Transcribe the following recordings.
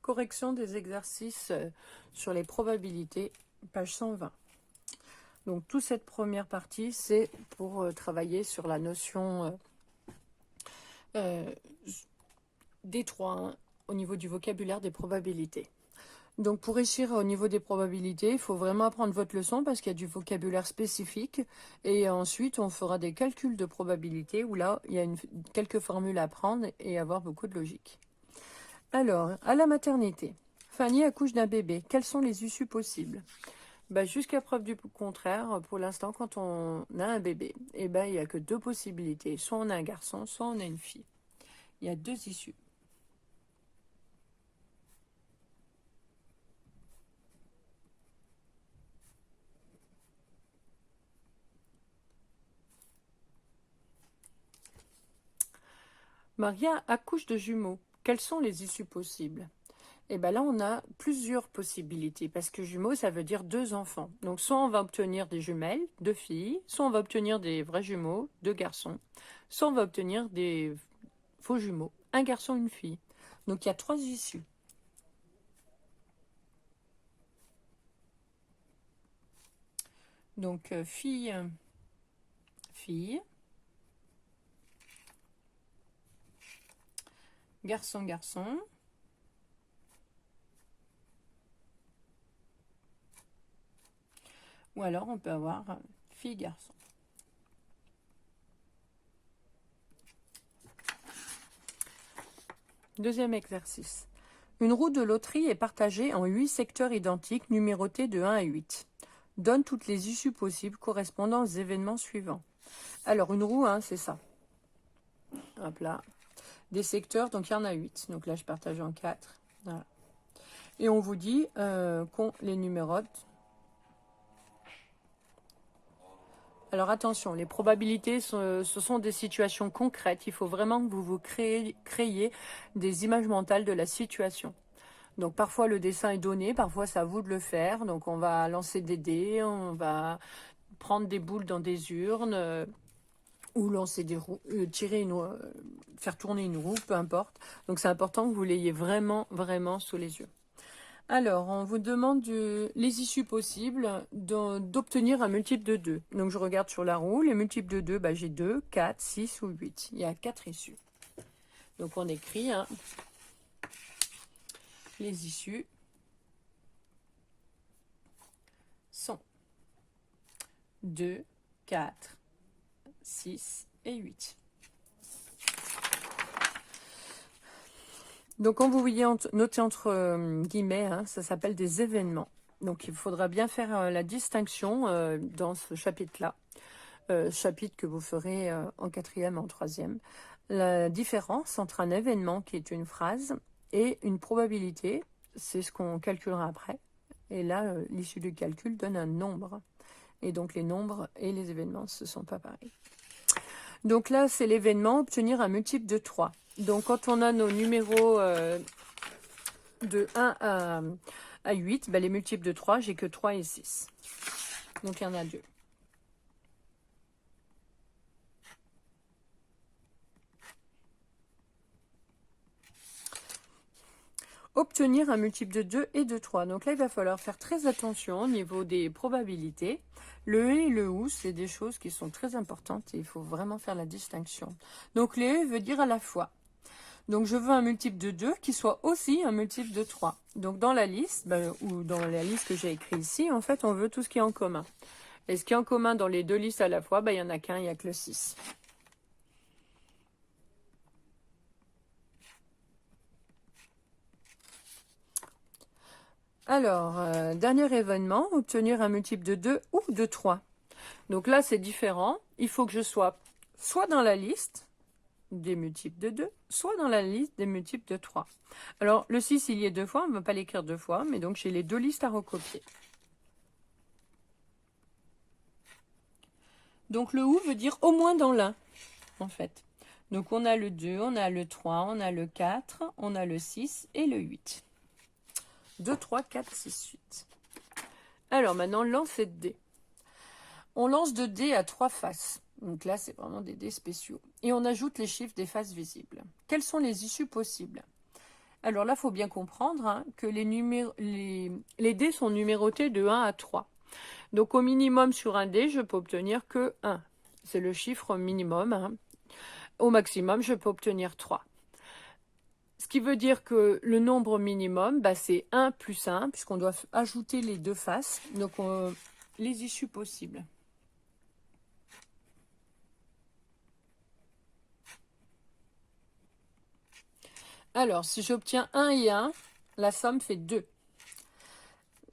Correction des exercices sur les probabilités, page 120. Donc, toute cette première partie, c'est pour travailler sur la notion des 3 au niveau du vocabulaire des probabilités. Donc, pour réussir au niveau des probabilités, il faut vraiment apprendre votre leçon parce qu'il y a du vocabulaire spécifique. Et ensuite, on fera des calculs de probabilité où là, il y a quelques formules à apprendre et avoir beaucoup de logique. Alors, à la maternité, Fanny accouche d'un bébé. Quelles sont les issues possibles? Jusqu'à preuve du contraire, pour l'instant, quand on a un bébé, il n'y a que 2 possibilités. Soit on a un garçon, soit on a une fille. Il y a 2 issues. Maria accouche de jumeaux. Quelles sont les issues possibles? Là, on a plusieurs possibilités, parce que jumeaux, ça veut dire 2 enfants. Donc, soit on va obtenir des jumelles, 2 filles, soit on va obtenir des vrais jumeaux, 2 garçons, soit on va obtenir des faux jumeaux, un garçon, une fille. Donc, il y a 3 issues. Donc, fille, fille, garçon, garçon, ou alors on peut avoir fille, garçon. Deuxième exercice. Une roue de loterie est partagée en 8 secteurs identiques numérotés de 1 à 8. Donne toutes les issues possibles correspondant aux événements suivants. Alors, une roue, c'est ça. Hop là. Des secteurs, donc il y en a 8. Donc là, je partage en 4. Voilà. Et on vous dit qu'on les numérote. Alors attention, les probabilités, ce sont des situations concrètes. Il faut vraiment que vous créiez des images mentales de la situation. Donc parfois le dessin est donné, parfois c'est à vous de le faire. Donc on va lancer des dés, on va prendre des boules dans des urnes, ou lancer des roues, faire tourner une roue, peu importe. Donc c'est important que vous l'ayez vraiment, vraiment sous les yeux. Alors, on vous demande les issues possibles d'obtenir un multiple de 2. Donc, je regarde sur la roue. Les multiples de 2, j'ai 2, 4, 6 ou 8. Il y a 4 issues. Donc, on écrit les issues sont 2, 4, 6 et 8. Donc, quand vous voyez noter entre guillemets, ça s'appelle des événements. Donc, il faudra bien faire la distinction dans ce chapitre-là. Chapitre que vous ferez en 4e, en 3e. La différence entre un événement, qui est une phrase, et une probabilité, c'est ce qu'on calculera après. Et là, l'issue du calcul donne un nombre. Et donc, les nombres et les événements, ce ne sont pas pareils. Donc là, c'est l'événement, obtenir un multiple de 3. Donc, quand on a nos numéros de 1 à 8, les multiples de 3, j'ai que 3 et 6. Donc, il y en a 2. Obtenir un multiple de 2 et de 3. Donc là, il va falloir faire très attention au niveau des probabilités. Le et le ou, c'est des choses qui sont très importantes et il faut vraiment faire la distinction. Donc le et veut dire à la fois. Donc je veux un multiple de 2 qui soit aussi un multiple de 3. Donc dans la liste, ou dans la liste que j'ai écrite ici, en fait, on veut tout ce qui est en commun. Et ce qui est en commun dans les 2 listes à la fois, il n'y en a qu'un, il n'y a que le 6. Alors, dernier événement, obtenir un multiple de 2 ou de 3. Donc là, c'est différent. Il faut que je sois soit dans la liste des multiples de 2, soit dans la liste des multiples de 3. Alors, le 6, il y est 2 fois, on ne va pas l'écrire 2 fois, mais donc j'ai les 2 listes à recopier. Donc, le ou veut dire au moins dans l'un, en fait. Donc, on a le 2, on a le 3, on a le 4, on a le 6 et le 8. 2, 3, 4, 6, 8. Alors, maintenant, lancer de dés. On lance 2 dés à 3 faces. Donc là, c'est vraiment des dés spéciaux. Et on ajoute les chiffres des faces visibles. Quelles sont les issues possibles? Alors là, il faut bien comprendre hein, que les dés sont numérotés de 1 à 3. Donc au minimum sur un dé, je peux obtenir que 1. C'est le chiffre minimum. Hein. Au maximum, je peux obtenir 3. Ce qui veut dire que le nombre minimum, bah, c'est 1 plus 1, puisqu'on doit ajouter les deux faces, donc les issues possibles. Alors, si j'obtiens 1 et 1, la somme fait 2.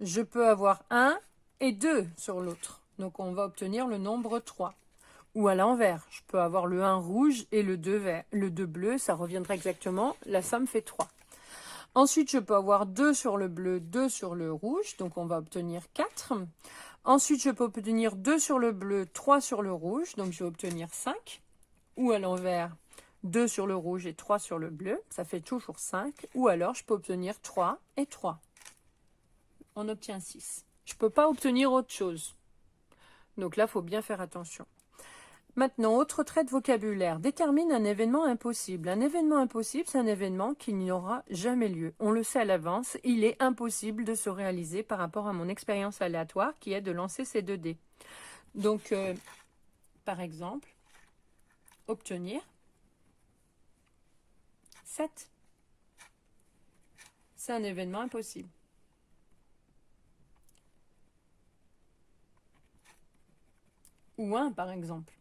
Je peux avoir 1 et 2 sur l'autre. Donc, on va obtenir le nombre 3. Ou à l'envers, je peux avoir le 1 rouge et le 2 vert, le 2 bleu, ça reviendra exactement, la somme fait 3. Ensuite, je peux avoir 2 sur le bleu, 2 sur le rouge, donc on va obtenir 4. Ensuite, je peux obtenir 2 sur le bleu, 3 sur le rouge, donc je vais obtenir 5. Ou à l'envers, 2 sur le rouge et 3 sur le bleu, ça fait toujours 5. Ou alors, je peux obtenir 3 et 3. On obtient 6. Je ne peux pas obtenir autre chose. Donc là, il faut bien faire attention. Maintenant, autre trait de vocabulaire. Détermine un événement impossible. Un événement impossible, c'est un événement qui n'aura jamais lieu. On le sait à l'avance, il est impossible de se réaliser par rapport à mon expérience aléatoire qui est de lancer ces 2 dés. Donc, par exemple, obtenir 7. C'est un événement impossible. Ou 1, par exemple.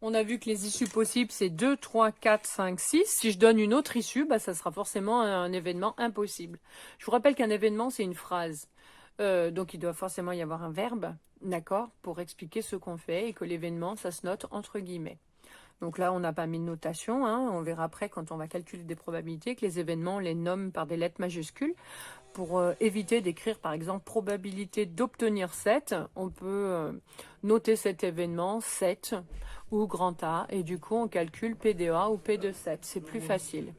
On a vu que les issues possibles, c'est 2, 3, 4, 5, 6. Si je donne une autre issue, bah, ça sera forcément un événement impossible. Je vous rappelle qu'un événement, c'est une phrase. Donc, il doit forcément y avoir un verbe, d'accord, pour expliquer ce qu'on fait et que l'événement, ça se note entre guillemets. Donc là, on n'a pas mis de notation. Hein. On verra après, quand on va calculer des probabilités, que les événements, on les nomme par des lettres majuscules. Pour éviter d'écrire, par exemple, probabilité d'obtenir 7, on peut noter cet événement 7 ou grand A. Et du coup, on calcule P de A ou P de 7. C'est plus facile.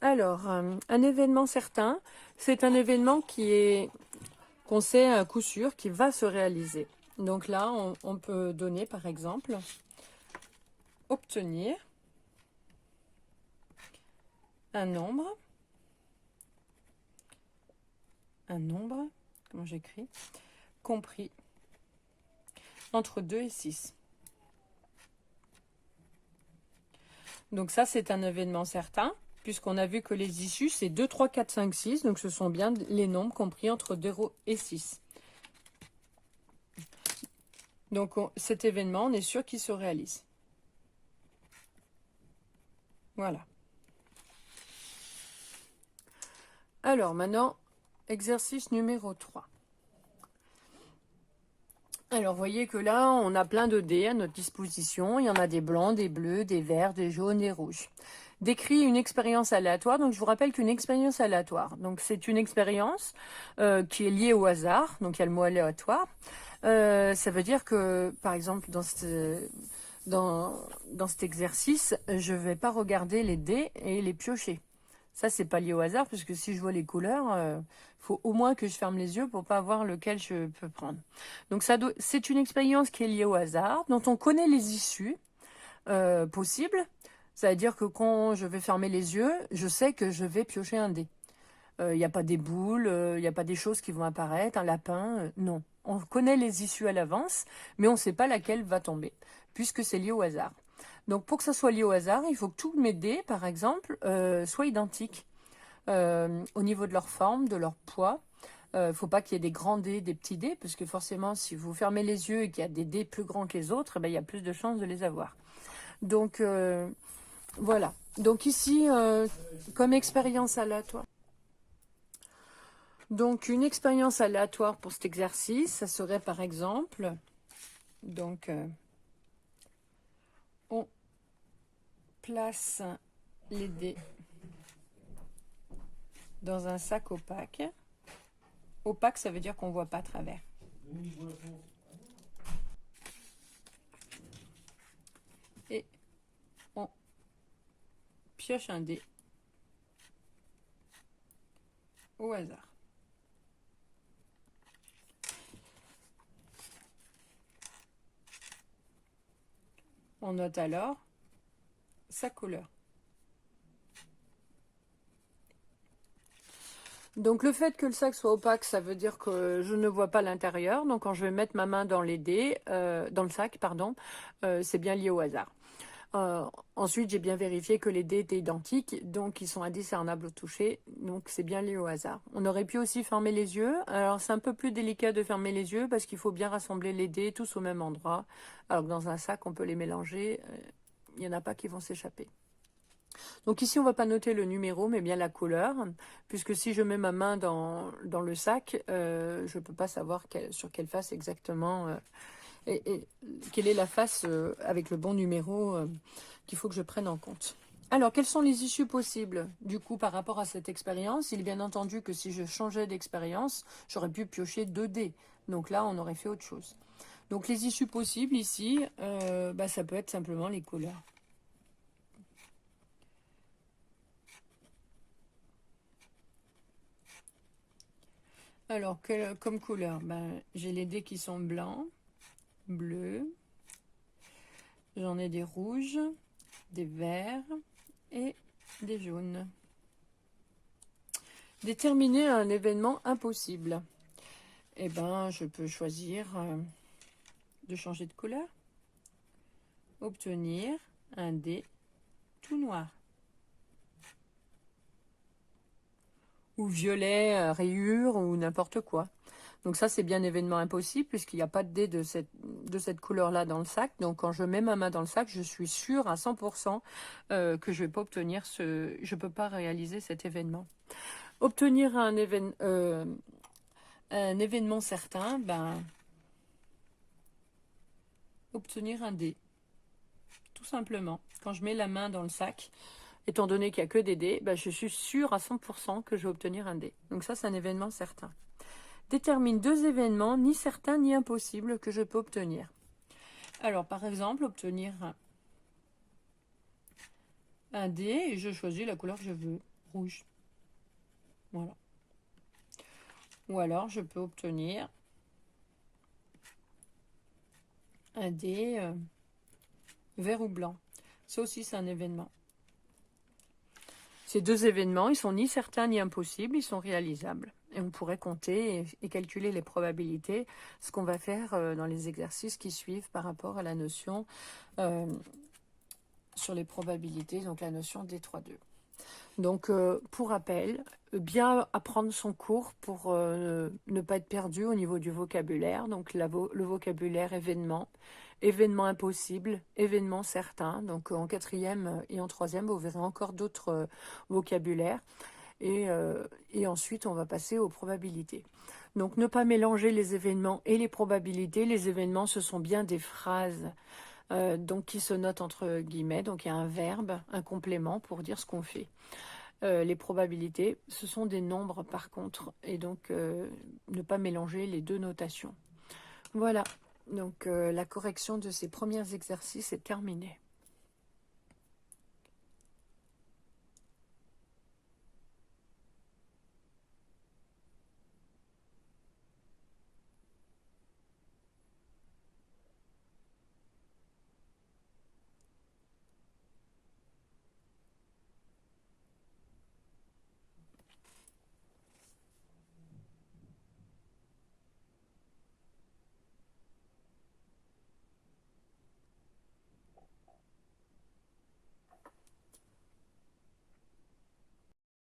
Alors, un événement certain, c'est un événement qu'on sait à coup sûr qui va se réaliser. Donc là, on peut donner, par exemple, obtenir un nombre, comment j'écris, compris entre 2 et 6. Donc ça, c'est un événement certain, puisqu'on a vu que les issues, c'est 2, 3, 4, 5, 6. Donc ce sont bien les nombres compris entre 0 et 6. Donc cet événement, on est sûr qu'il se réalise. Voilà. Alors maintenant, exercice numéro 3. Alors, vous voyez que là, on a plein de dés à notre disposition. Il y en a des blancs, des bleus, des verts, des jaunes, des rouges. Décrit une expérience aléatoire. Donc, je vous rappelle qu'une expérience aléatoire, donc c'est une expérience qui est liée au hasard. Donc, il y a le mot aléatoire. Ça veut dire que, par exemple, dans cet exercice, je ne vais pas regarder les dés et les piocher. Ça, c'est pas lié au hasard, parce que si je vois les couleurs, faut au moins que je ferme les yeux pour pas voir lequel je peux prendre. Donc c'est une expérience qui est liée au hasard, dont on connaît les issues possibles. Ça veut dire que quand je vais fermer les yeux, je sais que je vais piocher un dé. Il n'y a pas des boules, il n'y a pas des choses qui vont apparaître, un lapin, non. On connaît les issues à l'avance, mais on ne sait pas laquelle va tomber, puisque c'est lié au hasard. Donc pour que ça soit lié au hasard, il faut que tous mes dés, par exemple, soient identiques au niveau de leur forme, de leur poids. Il ne faut pas qu'il y ait des grands dés, des petits dés, parce que forcément, si vous fermez les yeux et qu'il y a des dés plus grands que les autres, il y a plus de chances de les avoir. Donc voilà. Donc ici, comme expérience aléatoire. Donc une expérience aléatoire pour cet exercice, ça serait par exemple, donc on place les dés dans un sac opaque. Opaque, ça veut dire qu'on ne voit pas à travers. Et on pioche un dé au hasard. On note alors sa couleur. Donc le fait que le sac soit opaque, ça veut dire que je ne vois pas l'intérieur. Donc quand je vais mettre ma main dans les dés, dans le sac, pardon, c'est bien lié au hasard. Ensuite, j'ai bien vérifié que les dés étaient identiques, donc ils sont indiscernables au toucher, donc c'est bien lié au hasard. On aurait pu aussi fermer les yeux. Alors c'est un peu plus délicat de fermer les yeux parce qu'il faut bien rassembler les dés tous au même endroit. Alors que dans un sac, on peut les mélanger, il n'y en a pas qui vont s'échapper. Donc ici, on ne va pas noter le numéro, mais bien la couleur, puisque si je mets ma main dans le sac, je ne peux pas savoir sur quelle face exactement, et quelle est la face avec le bon numéro qu'il faut que je prenne en compte. Alors, quelles sont les issues possibles, du coup, par rapport à cette expérience? Il est bien entendu que si je changeais d'expérience, j'aurais pu piocher 2 dés. Donc là, on aurait fait autre chose. Donc les issues possibles ici, ça peut être simplement les couleurs. Alors, comme couleur, j'ai les dés qui sont blancs, bleus, j'en ai des rouges, des verts et des jaunes. Déterminer un événement impossible. Eh bien, je peux choisir de changer de couleur. Obtenir un dé tout noir. Ou violet, rayure, ou n'importe quoi. Donc ça, c'est bien événement impossible, puisqu'il n'y a pas de dé de cette couleur-là dans le sac. Donc quand je mets ma main dans le sac, je suis sûre à 100% que je ne vais pas obtenir je peux pas réaliser cet événement. Obtenir un événement certain, obtenir un dé. Tout simplement. Quand je mets la main dans le sac, étant donné qu'il n'y a que des dés, je suis sûre à 100% que je vais obtenir un dé. Donc ça, c'est un événement certain. Détermine 2 événements, ni certains ni impossibles, que je peux obtenir. Alors, par exemple, obtenir un dé, et je choisis la couleur que je veux, rouge. Voilà. Ou alors, je peux obtenir un dé vert ou blanc. Ça aussi, c'est un événement. Ces 2 événements, ils sont ni certains ni impossibles, ils sont réalisables. Et on pourrait compter et calculer les probabilités, ce qu'on va faire dans les exercices qui suivent par rapport à la notion sur les probabilités, donc la notion des 3-2. Donc, pour rappel, bien apprendre son cours pour ne pas être perdu au niveau du vocabulaire. Donc, le vocabulaire événement, événement impossible, événement certain. Donc, en 4e et en 3e, vous verrez encore d'autres vocabulaires. Et ensuite, on va passer aux probabilités. Donc, ne pas mélanger les événements et les probabilités. Les événements, ce sont bien des phrases donc qui se notent entre guillemets. Donc, il y a un verbe, un complément pour dire ce qu'on fait. Les probabilités, ce sont des nombres par contre. Et donc, ne pas mélanger les 2 notations. Voilà. Donc, la correction de ces premiers exercices est terminée.